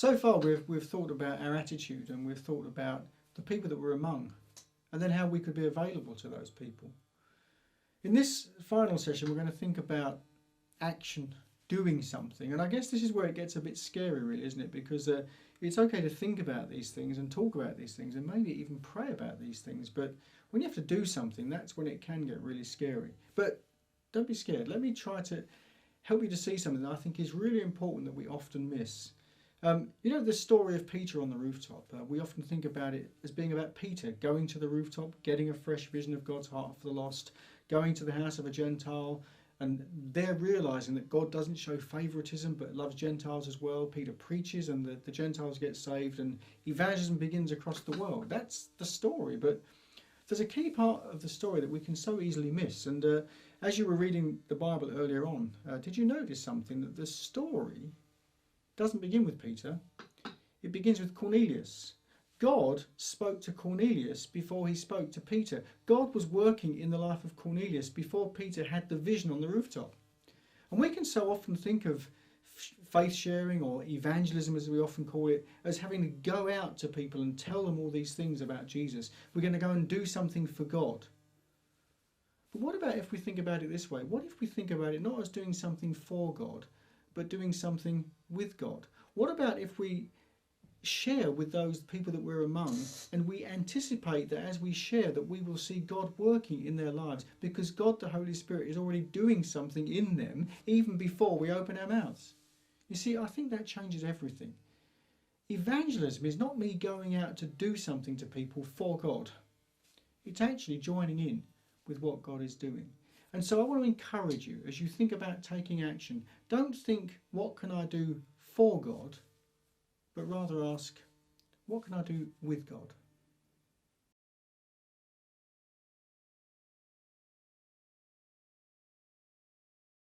So far we've thought about our attitude, and we've thought about the people that we're among, and then how we could be available to those people. In this final session we're going to think about action, doing something, and I guess this is where it gets a bit scary, really, isn't it? Because it's okay to think about these things and talk about these things and maybe even pray about these things, but when you have to do something, that's when it can get really scary. But don't be scared. Let me try to help you to see something that I think is really important that we often miss. You know the story of Peter on the rooftop? We often think about it as being about Peter going to the rooftop, getting a fresh vision of God's heart for the lost, going to the house of a Gentile, and they're realising that God doesn't show favouritism but loves Gentiles as well. Peter preaches and the Gentiles get saved, and evangelism begins across the world. That's the story, but there's a key part of the story that we can so easily miss. And as you were reading the Bible earlier on, did you notice something? That the story doesn't begin with Peter, it begins with Cornelius. God spoke to Cornelius before he spoke to Peter. God was working in the life of Cornelius before Peter had the vision on the rooftop. And we can so often think of faith sharing, or evangelism as we often call it, as having to go out to people and tell them all these things about Jesus. We're going to go and do something for God. But what about if we think about it this way? What if we think about it not as doing something for God, but doing something with God? What about if we share with those people that we're among, and we anticipate that as we share that we will see God working in their lives, because God the Holy Spirit is already doing something in them even before we open our mouths? You see, I think that changes everything. Evangelism is not me going out to do something to people for God. It's actually joining in with what God is doing. And so I want to encourage you, as you think about taking action, don't think, what can I do for God? But rather ask, what can I do with God?